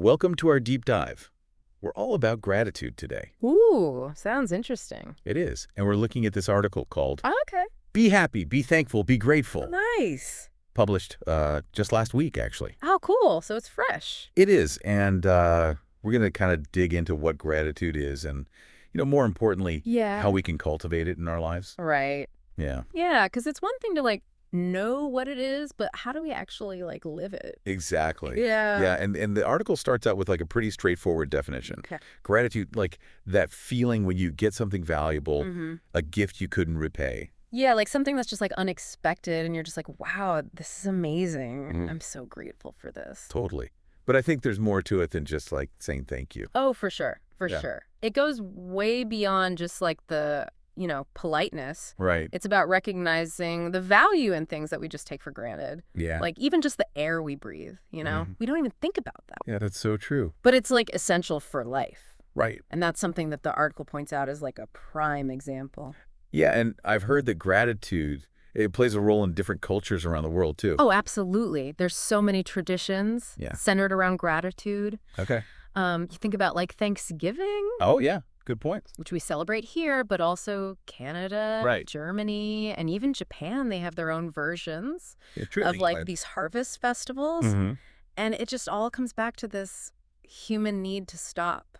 Welcome to our deep dive. We're all about gratitude today. Ooh, sounds interesting. It is. And we're looking at this article called Oh, okay. Be Happy, Be Thankful, Be Grateful, Nice. published just last week, actually. Oh, cool. So it's fresh. It is. And we're going to kind of dig into what gratitude is and, more importantly, Yeah. how we can cultivate it in our lives. Right. Yeah, Yeah, because it's one thing to know what it is, but how do we actually live it? exactly. Yeah. Yeah, and the article starts out with a pretty straightforward definition. Okay. Gratitude, that feeling when you get something valuable, Mm-hmm. a gift you couldn't repay. Yeah, something that's just unexpected and you're just wow, this is amazing. Mhm. I'm so grateful for this. Totally. But I think there's more to it than just saying thank you. Oh, for sure. For Yeah. sure. It goes way beyond just the, politeness. Right. It's about recognizing the value in things that we just take for granted. Yeah. Even just the air we breathe, Mhm. We don't even think about that. Yeah, that's so true. But it's essential for life. Right. And that's something that the article points out as a prime example. Yeah, and I've heard that gratitude, it plays a role in different cultures around the world too. Oh, absolutely. There's so many traditions Yeah. centered around gratitude. Okay. You think about Thanksgiving, Oh, yeah. Good point. which we celebrate here, but also Canada, Right. Germany, and even Japan. They have their own versions Yeah, of these harvest festivals. Mm-hmm. And it just all comes back to this human need to stop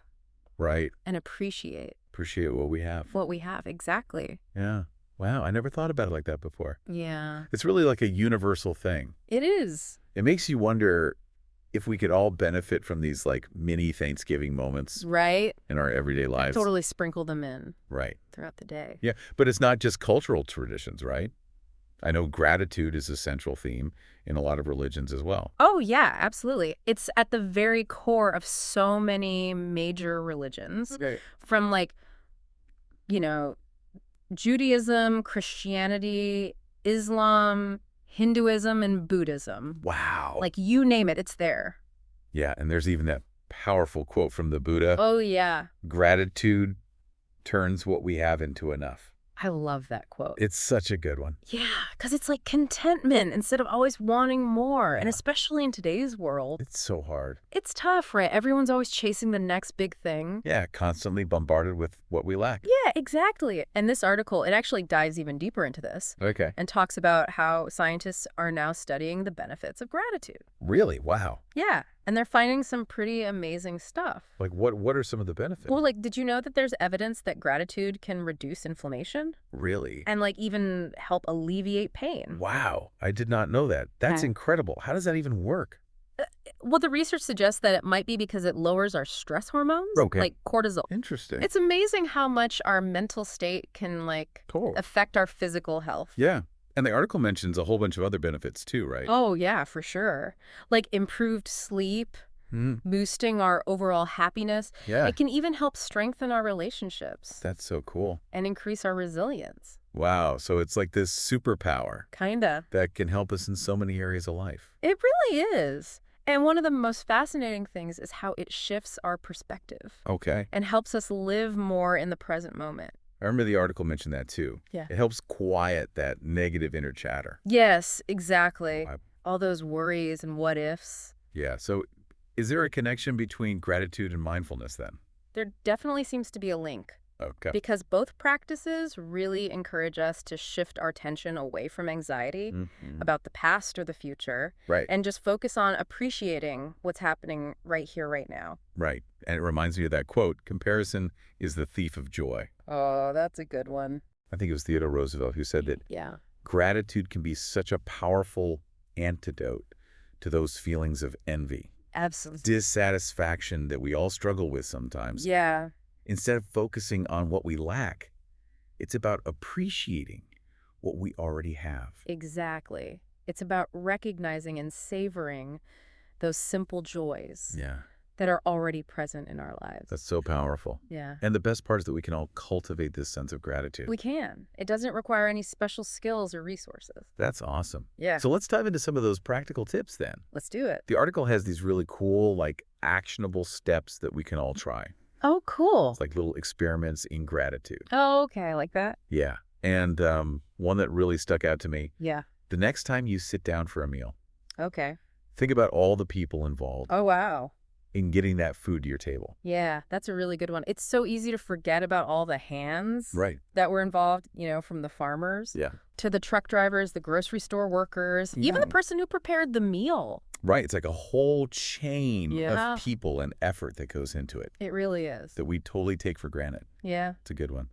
Right. and appreciate Appreciate what we have. what we have. Exactly. Yeah. Wow, I never thought about it like that before. Yeah, It's really like a universal thing. it is. It makes you wonder if we could all benefit from these mini Thanksgiving moments Right? in our everyday lives. Totally sprinkle them in Right. throughout the day. Yeah, but it's not just cultural traditions, right? I know gratitude is a central theme in a lot of religions as well. Oh, yeah, absolutely. It's at the very core of so many major religions, Okay. from Judaism, Christianity, Islam, Hinduism, and Buddhism. Wow. You name it, it's there. Yeah, and there's even that powerful quote from the Buddha, Oh, yeah. gratitude turns what we have into enough. I love that quote. It's such a good one. Yeah, because it's contentment instead of always wanting more. And Yeah. especially in today's world, It's so hard. it's tough, right? Everyone's always chasing the next big thing. Yeah, constantly bombarded with what we lack. Yeah, exactly. And this article, it actually dives even deeper into this Okay. and talks about how scientists are now studying the benefits of gratitude. Really? Wow. Yeah, and they're finding some pretty amazing stuff. What are some of the benefits? Well, did you know that there's evidence that gratitude can reduce inflammation Really? and even help alleviate pain? Wow. I did not know that. That's Okay. incredible. How does that even work? Well, the research suggests that it might be because it lowers our stress hormones, Okay. like cortisol. Interesting. It's amazing how much our mental state can Cool. affect our physical health. Yeah. And the article mentions a whole bunch of other benefits too, right? Oh, yeah, for sure. Improved sleep, Mm, boosting our overall happiness. yeah. It can even help strengthen our relationships That's so cool. and increase our resilience. Wow. So it's like this superpower Kinda. that can help us in so many areas of life. It really is. And one of the most fascinating things is how it shifts our perspective Okay. and helps us live more in the present moment. I remember the article mentioned that too. Yeah. It helps quiet that negative inner chatter. Yes, exactly. Wow. All those worries and what ifs. Yeah. So is there a connection between gratitude and mindfulness then? There definitely seems to be a link Okay. because both practices really encourage us to shift our attention away from anxiety Mhm. about the past or the future Right. and just focus on appreciating what's happening right here, right now. Right. And it reminds me of that quote, comparison is the thief of joy. Oh, that's a good one. I think it was Theodore Roosevelt who said that Yeah. gratitude can be such a powerful antidote to those feelings of envy, Absolutely. dissatisfaction that we all struggle with sometimes. Yeah. Instead of focusing on what we lack, it's about appreciating what we already have. Exactly. It's about recognizing and savoring those simple joys Yeah, that are already present in our lives. that's so powerful. Yeah. And the best part is that we can all cultivate this sense of gratitude. We can. It doesn't require any special skills or resources. That's awesome. Yeah. So let's dive into some of those practical tips then. Let's do it. The article has these really cool, actionable steps that we can all try. Oh, cool. It's like little experiments in gratitude. Oh, okay. I like that. Yeah. And one that really stuck out to me, Yeah. the next time you sit down for a meal, Okay. think about all the people involved. Oh, wow. in getting that food to your table. Yeah, that's a really good one. It's so easy to forget about all the hands Right. that were involved, from the farmers Yeah. to the truck drivers, the grocery store workers, even Yeah. the person who prepared the meal. Right. It's like a whole chain of Yeah, people and effort that goes into it it really is. that we totally take for granted. Yeah. It's a good one.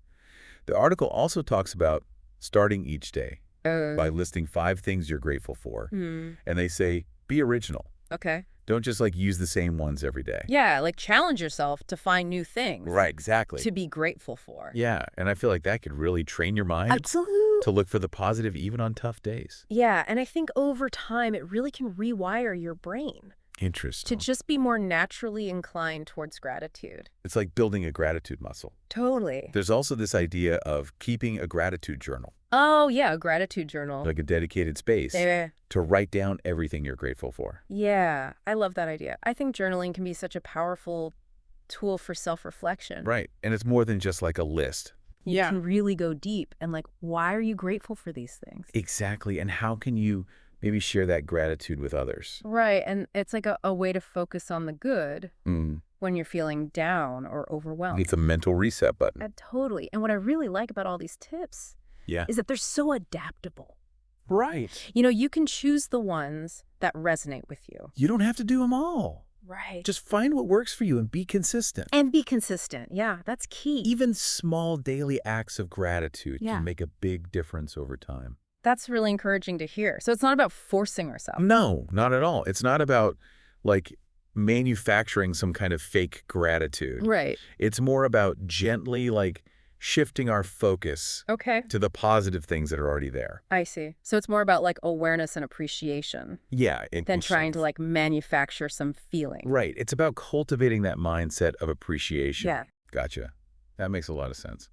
The article also talks about starting each day by listing 5 things you're grateful for. Hmm. And they say, be original. Okay. Don't just use the same ones every day. Yeah, like challenge yourself to find new things Right, exactly. to be grateful for. Yeah, and I feel like that could really train your mind Absolutely. to look for the positive even on tough days. Yeah, and I think over time it really can rewire your brain to Interesting. just be more naturally inclined towards gratitude. It's like building a gratitude muscle. Totally. There's also this idea of keeping a gratitude journal, Oh, yeah, a gratitude journal. like a dedicated space Yeah. to write down everything you're grateful for. Yeah, I love that idea. I think journaling can be such a powerful tool for self-reflection. Right, and it's more than just like a list. You can really go deep and why are you grateful for these things? Exactly, and how can you maybe share that gratitude with others? Right, and it's like a way to focus on the good Mm. when you're feeling down or overwhelmed. It's a mental reset button. Totally. And what I really like about all these tips Yeah. is that they're so adaptable. Right. You can choose the ones that resonate with you. You don't have to do them all. Right. Just find what works for you and be consistent. And be consistent. Yeah, that's key. Even small daily acts of gratitude Yeah. can make a big difference over time. That's really encouraging to hear. So it's not about forcing ourselves. No, not at all. It's not about manufacturing some kind of fake gratitude. Right. It's more about gently shifting our focus Okay. to the positive things that are already there. I see. So it's more about awareness and appreciation Yeah. than trying to manufacture some feeling. Right. It's about cultivating that mindset of appreciation. Yeah. Gotcha. That makes a lot of sense.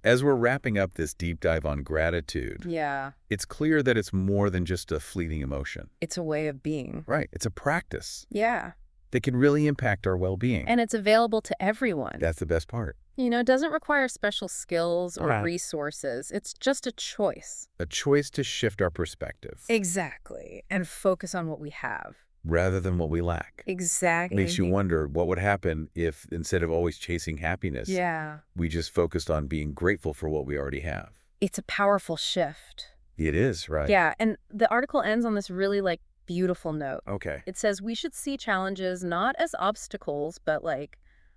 As we're wrapping up this deep dive on gratitude, Yeah. it's clear that it's more than just a fleeting emotion. It's a way of being. Right. It's a practice Yeah. that can really impact our well-being. And it's available to everyone. That's the best part. It doesn't require special skills or Right. resources. It's just a choice. A choice to shift our perspective Exactly. And focus on what we have. rather than what we lack. Exactly. Makes you wonder what would happen if instead of always chasing happiness, Yeah. we just focused on being grateful for what we already have. It's a powerful shift. It is, right? Yeah. And the article ends on this really beautiful note. Okay. It says we should see challenges not as obstacles, but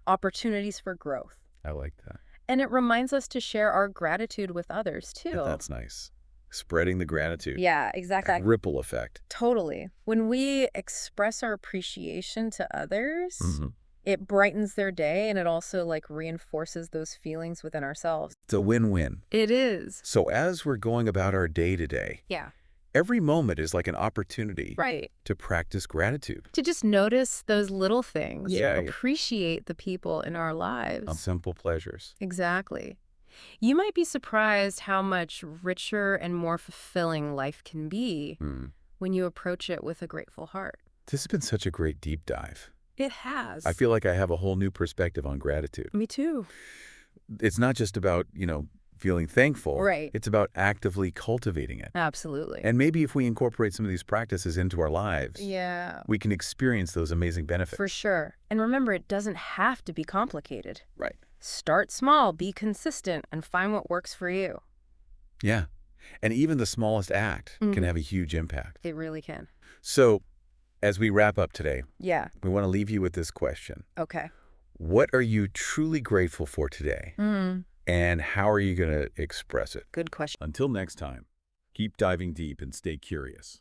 opportunities for growth. I like that. And it reminds us to share our gratitude with others, too. That's nice. Spreading the gratitude. Yeah, exactly. That ripple effect. Totally. When we express our appreciation to others, Mm-hmm. it brightens their day and it also reinforces those feelings within ourselves. It's a win-win. It is. So as we're going about our day to day, Yeah. every moment is like an opportunity Right. to practice gratitude. To just notice those little things. Yeah. Appreciate the people in our lives. On simple pleasures. Exactly. You might be surprised how much richer and more fulfilling life can be when you approach it with a grateful heart. This has been such a great deep dive. It has. I feel like I have a whole new perspective on gratitude. Me too. It's not just about, feeling thankful. Right. It's about actively cultivating it. Absolutely. And maybe if we incorporate some of these practices into our lives, yeah, we can experience those amazing benefits. for sure. And remember, it doesn't have to be complicated. Right. Start small, be consistent, and find what works for you. Yeah. And even the smallest act can Mhm. have a huge impact. It really can. So as we wrap up today, Yeah. we want to leave you with this question. Okay. What are you truly grateful for today? And how are you going to express it? Good question. Until next time, keep diving deep and stay curious.